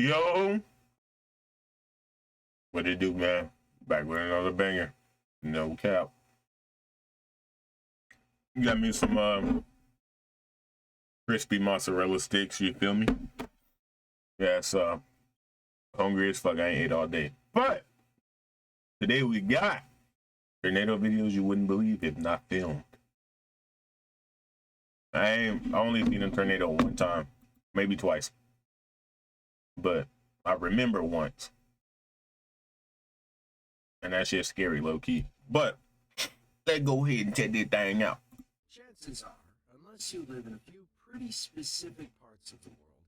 Yo, what it do, man? Back with another banger. No cap. Got me some crispy mozzarella sticks, you feel me? Yes, hungry as fuck. I ain't ate all day. But today we got tornado videos you wouldn't believe if not filmed. I only seen a tornado one time, maybe twice. But I remember once. And that shit's scary, low key. But let's go ahead and check this thing out. Chances are, unless you live in a few pretty specific parts of the world,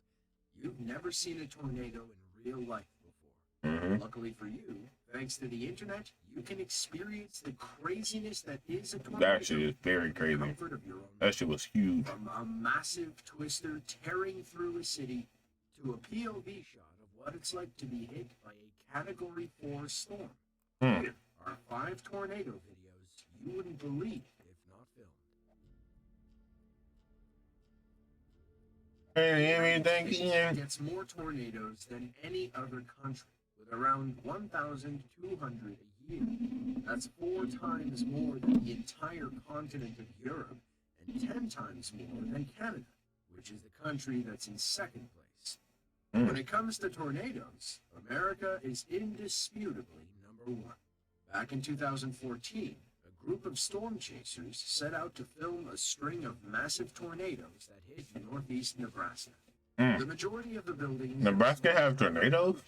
you've never seen a tornado in real life before. Luckily for you, thanks to the internet, you can experience the craziness that is a tornado. That shit is very crazy. That shit was huge. From a massive twister tearing through a city to a POV shot of what it's like to be hit by a Category 4 storm. Here are 5 tornado videos you wouldn't believe if not filmed. Everything gets more tornadoes than any other country, with around 1,200 a year. That's 4 times more than the entire continent of Europe, and 10 times more than Canada, which is the country that's in second place. When it comes to tornadoes, America is indisputably number 1. Back in 2014, a group of storm chasers set out to film a string of massive tornadoes that hit northeast Nebraska. The majority of the buildings... Nebraska have tornadoes?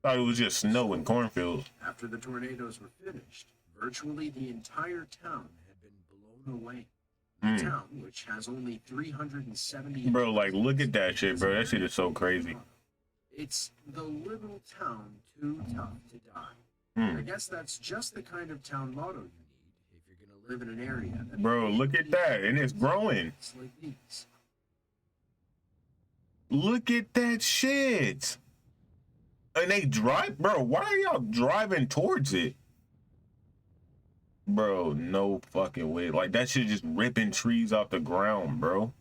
Thought it was just snow and cornfields. After the tornadoes were finished, virtually the entire town had been blown away. The town, which has only 370... Bro, like, look at that shit, bro. That shit is so crazy. It's the little town too tough to die. I guess that's just the kind of town motto you need if you're going to live in an area that... Bro, look at that. And it's growing. Like these. Look at that shit. And they drive? Bro, why are y'all driving towards it? Bro, no fucking way. Like, that shit just ripping trees off the ground, bro.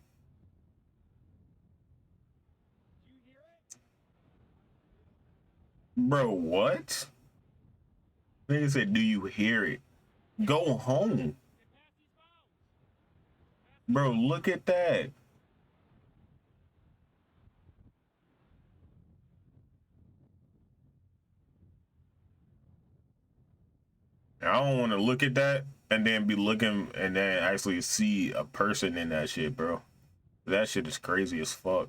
Bro, what? Nigga said, do you hear it? Go home. Bro, look at that. I don't want to look at that and then be looking and then actually see a person in that shit, bro. That shit is crazy as fuck.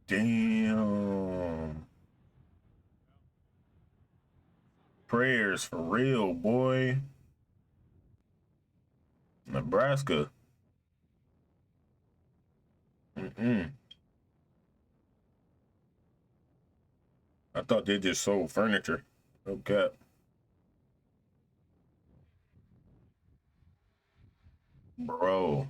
Damn. Prayers for real, boy. Nebraska. I thought they just sold furniture. Okay. Bro.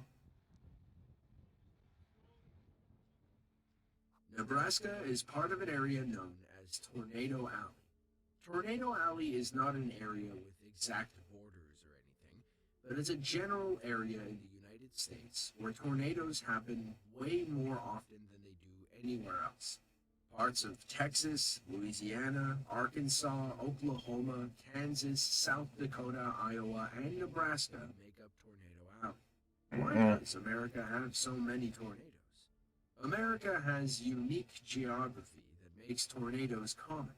Nebraska is part of an area known as Tornado Alley. Tornado Alley is not an area with exact borders or anything, but it's a general area in the United States where tornadoes happen way more often than they do anywhere else. Parts of Texas, Louisiana, Arkansas, Oklahoma, Kansas, South Dakota, Iowa, and Nebraska make up Tornado Alley. Why does America have so many tornadoes? America has unique geography that makes tornadoes common.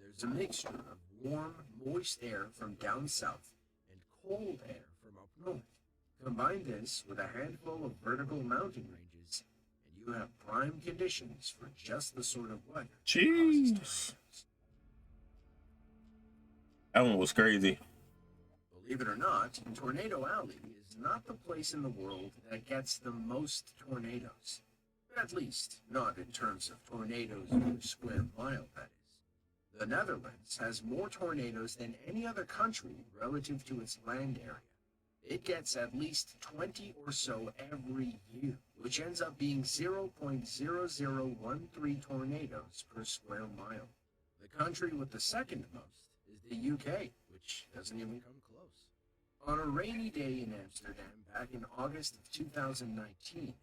There's a mixture of warm, moist air from down south and cold air from up north. Combine this with a handful of vertical mountain ranges, and you have prime conditions for just the sort of weather. Jeez. That one was crazy. Believe it or not, Tornado Alley is not the place in the world that gets the most tornadoes. At least, not in terms of tornadoes per square mile, that is. The Netherlands has more tornadoes than any other country relative to its land area. It gets at least 20 or so every year, which ends up being 0.0013 tornadoes per square mile. The country with the second most is the UK, which doesn't even come close. On a rainy day in Amsterdam back in August of 2019,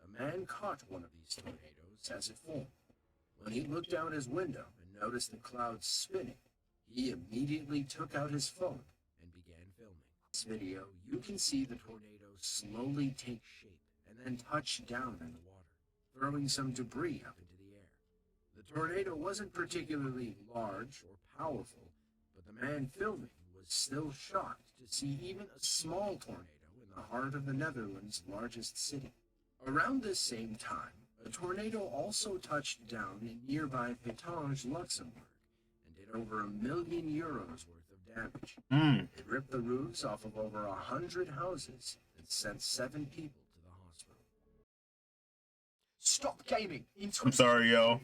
a man caught one of these tornadoes tornadoes as it formed. When he looked out his window and noticed the clouds spinning, he immediately took out his phone and began filming. In this video, you can see the tornado slowly take shape and then touch down in the water, throwing some debris up into the air. The tornado wasn't particularly large or powerful, but the man filming was still shocked to see even a small tornado in the heart of the Netherlands' largest city. Around this same time, a tornado also touched down in nearby Pétange, Luxembourg, and did over €1 million worth of damage. It ripped the roofs off of over 100 houses and sent 7 people to the hospital. Stop gaming! I'm sorry, yo.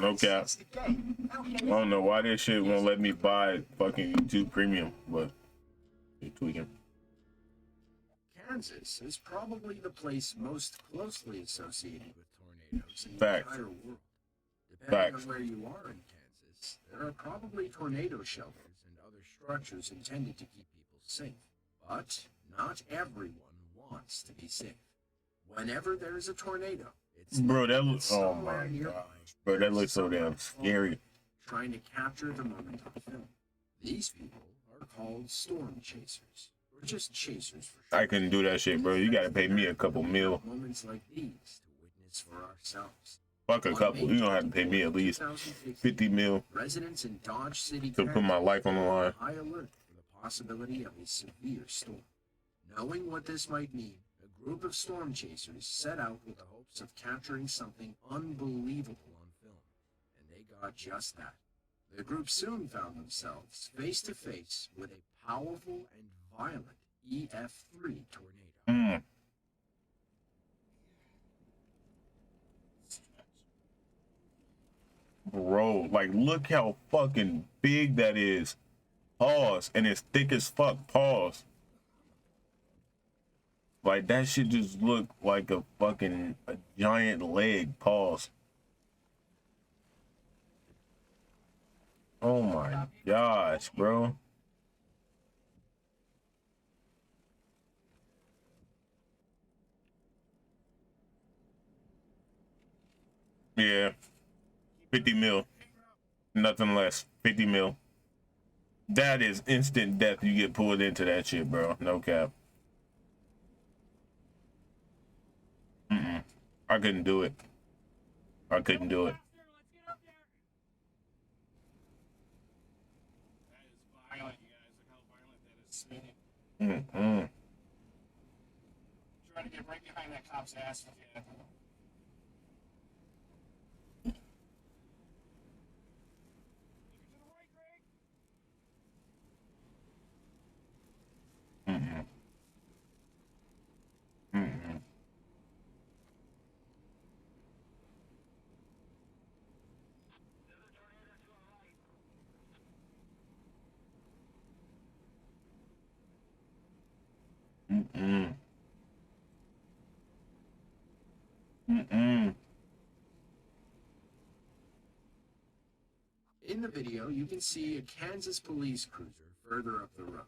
No cap. I don't know why this shit won't let me buy fucking YouTube Premium, but you're tweaking. Kansas is probably the place most closely associated with tornadoes in the Facts. entire world. Depending Facts. on where you are in Kansas, there are probably tornado shelters and other structures intended to keep people safe. But not everyone wants to be safe. Whenever there is a tornado, it's Bro, that looks, oh somewhere my nearby. gosh. Bro, that looks so damn scary. Trying to capture the moment on film. These people are called storm chasers, or just chasers for short. I couldn't do that shit, bro. You gotta pay me a couple mil. Moments like these to witness for ourselves. Fuck a couple. You gonna have to pay me at least 50 mil Residents in Dodge City, to put my life on the line. high alert for the possibility of a severe storm. Knowing what this might mean, a group of storm chasers set out with the hopes of capturing something unbelievable on film, and they got just that. The group soon found themselves face to face with a powerful and violent EF3 tornado. Bro, like, look how fucking big that is. Pause. And it's thick as fuck. Pause. Like, that shit just look like a giant leg. Pause. Oh my gosh, bro. Yeah. 50 mil. Nothing less. 50 mil. That is instant death. You get pulled into that shit, bro. No cap. I couldn't do it. I couldn't do it. That is violent, you guys. Look how violent that is spinning. Trying to get right behind that cop's ass if you can. In the video, you can see a Kansas police cruiser further up the road.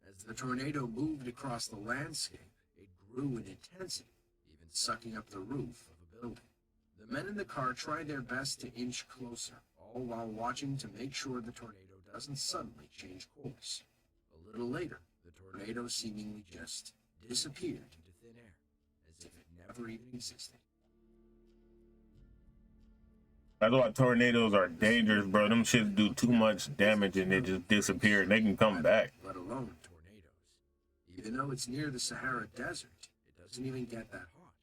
As the tornado moved across the landscape, it grew in intensity, even sucking up the roof of a building. The men in the car tried their best to inch closer, all while watching to make sure the tornado doesn't suddenly change course. A little later, the tornado seemingly just disappeared into thin air, as if it never even existed. That's why tornadoes are dangerous, bro. Them shits do too much damage and they just disappear and they can come back. Let alone tornadoes. Even though it's near the Sahara Desert, it doesn't even get that hot.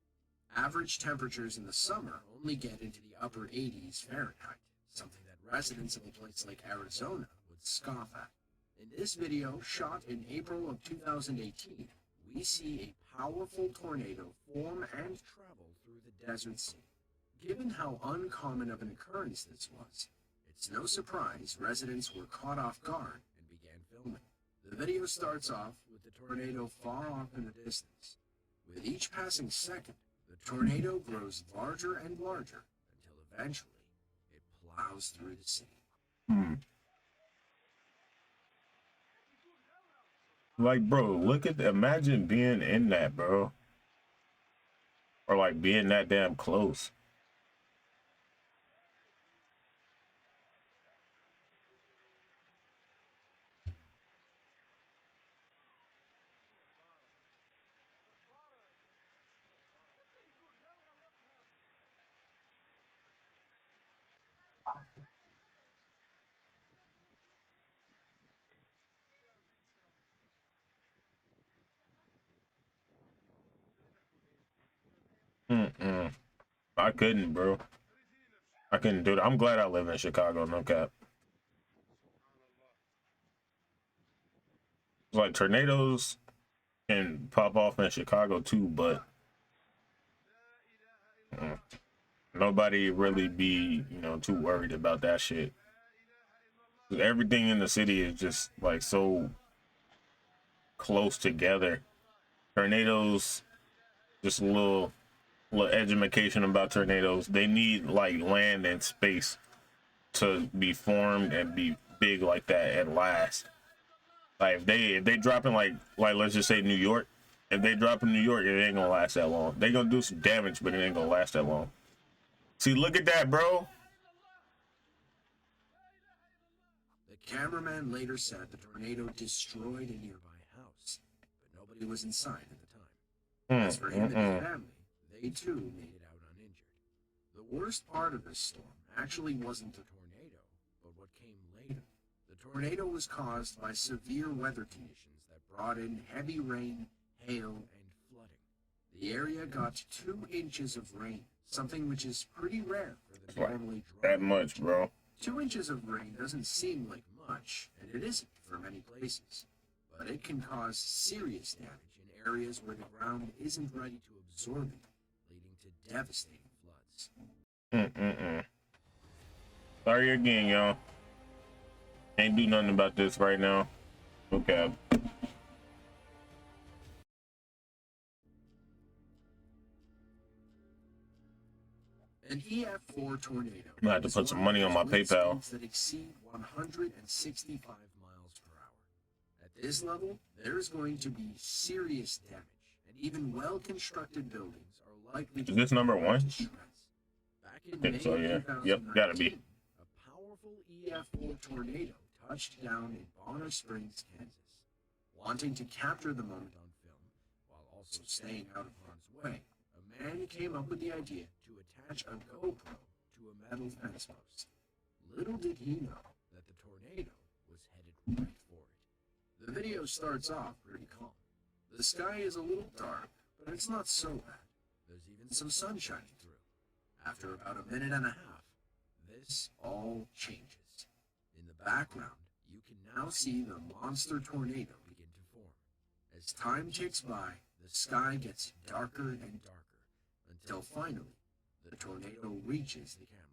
Average temperatures in the summer only get into the upper 80s Fahrenheit, something that residents of a place like Arizona would scoff at. In this video, shot in April of 2018, we see a powerful tornado form and travel through the desert scene. Given how uncommon of an occurrence this was, it's no surprise residents were caught off guard and began filming. The video starts off with the tornado far off in the distance. With each passing second, the tornado grows larger and larger until eventually it plows through the city. Like, bro, imagine being in that, bro. Or like being that damn close. I couldn't, bro. I couldn't do it. I'm glad I live in Chicago, no cap. It's like tornadoes can pop off in Chicago too, but mm, nobody really be, too worried about that shit. Everything in the city is just like so close together. Tornadoes, just a little education about tornadoes. They need like land and space to be formed and be big like that and last. Like if they drop in like let's just say New York, if they drop in New York, it ain't gonna last that long. They gonna do some damage, but it ain't gonna last that long. See, look at that, bro. The cameraman later said the tornado destroyed a nearby house, but nobody was inside at the time. As for him and his family, they too made it out uninjured. The worst part of this storm actually wasn't the tornado, but what came later. The tornado was caused by severe weather conditions that brought in heavy rain, hail, and flooding. The area got 2 inches of rain, something which is pretty rare for the normally dry. That much, bro. 2 inches of rain doesn't seem like much, and it isn't for many places, but it can cause serious damage in areas where the ground isn't ready to absorb it, leading to devastating floods. Sorry again, y'all. Ain't do nothing about this right now. Okay. An EF4 tornado. I'm gonna have to put some money on my PayPal. That exceed 165 miles per hour. At this level, there's going to be serious damage, and even well-constructed buildings are likely to Is this number one? to shreds. Back in May So yeah. Yep, gotta be. a powerful EF4 tornado touched down in Bonner Springs, Kansas. Wanting to capture the moment on film, while also staying out of harm's way, a man came up with the idea to attach a GoPro to a metal fence post. Little did he know that the tornado was headed right for it. The video starts off pretty calm. The sky is a little dark, but it's not so bad. There's even some sun shining through. After about a minute and a half, this all changes. In the background, you can now see the monster tornado begin to form. As time ticks by, the sky gets darker and darker, until finally, the tornado reaches the camera.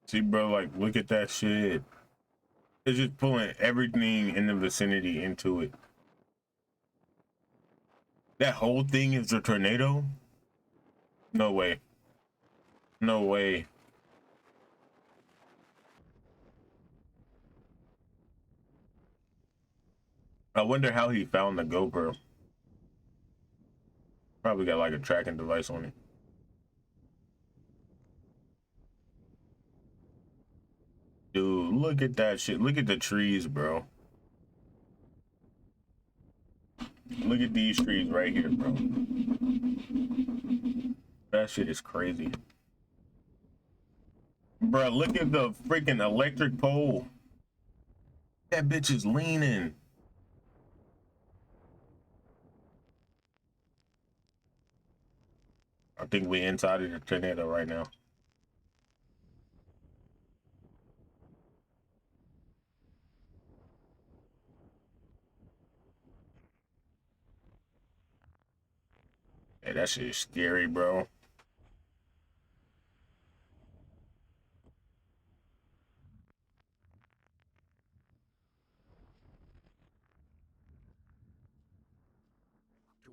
See, bro, like, look at that shit. It's just pulling everything in the vicinity into it. That whole thing is a tornado? No way. No way. I wonder how he found the GoPro. Probably got like a tracking device on it. Dude, look at that shit. Look at the trees, bro. Look at these trees right here, bro. That shit is crazy. Bro, look at the freaking electric pole. That bitch is leaning. I think we inside of the tornado right now. Hey, that shit is scary, bro.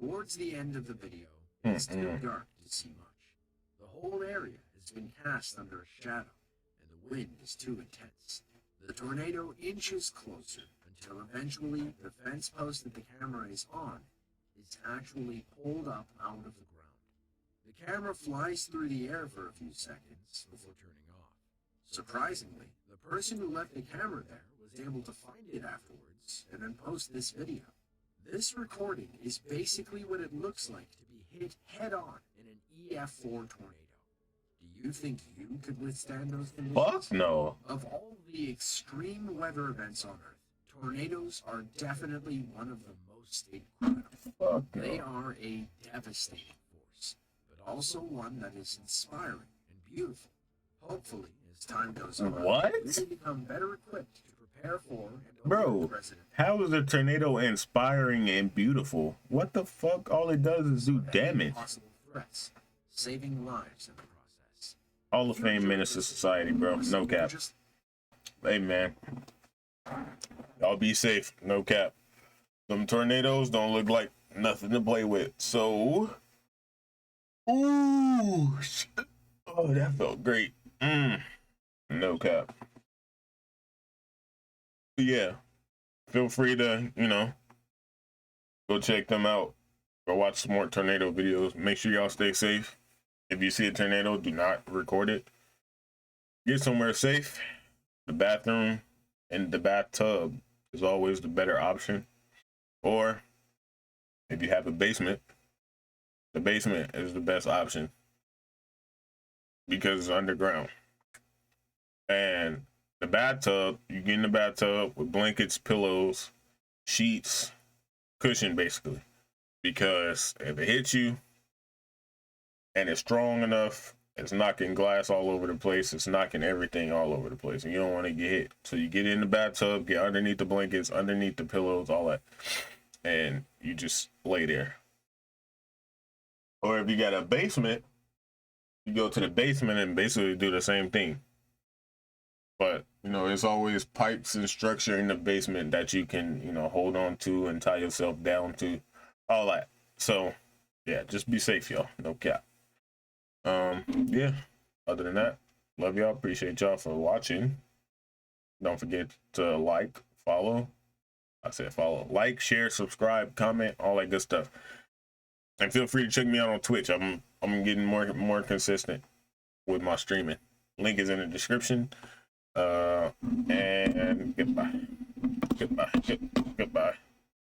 Towards the end of the video, it's too dark to see much. The whole area has been cast under a shadow, and the wind is too intense. The tornado inches closer until eventually the fence post that the camera is on is actually pulled up out of the ground. The camera flies through the air for a few seconds before turning off. Surprisingly, the person who left the camera there was able to find it afterwards and then post this video. This recording is basically what it looks like to be hit head-on in an EF4 tornado. Do you think you could withstand those conditions? Fuck no. Of all the extreme weather events on Earth, tornadoes are definitely one of the most state crime. Fuck They no. are a devastating force, but also one that is inspiring and beautiful. Hopefully, as time goes on, What? we will become better equipped to prepare for and Bro, overcome the president. how is a tornado inspiring and beautiful? What the fuck? All it does is do damage. Possible threats, saving lives in the process. Hall of Fame menace to society, bro. No cap. Just Hey, man. Y'all be safe. No cap. Them tornadoes don't look like nothing to play with. So, ooh, shit. Oh, that felt great. No cap. But yeah, feel free to, go check them out. Go watch some more tornado videos. Make sure y'all stay safe. If you see a tornado, do not record it. Get somewhere safe. The bathroom and the bathtub is always the better option. Or if you have a basement, the basement is the best option because it's underground. And the bathtub, you get in the bathtub with blankets, pillows, sheets, cushion basically. Because if it hits you and it's strong enough, it's knocking glass all over the place. It's knocking everything all over the place. And you don't want to get hit. So you get in the bathtub, get underneath the blankets, underneath the pillows, all that. And you just lay there. Or if you got a basement, you go to the basement and basically do the same thing. But, there's always pipes and structure in the basement that you can, hold on to and tie yourself down to. All that. So, yeah, just be safe, y'all. No cap. Yeah. Other than that, love y'all. Appreciate y'all for watching. Don't forget to like, follow. I said follow. Like, share, subscribe, comment, all that good stuff. And feel free to check me out on Twitch. I'm getting more consistent with my streaming. Link is in the description. And goodbye. Goodbye.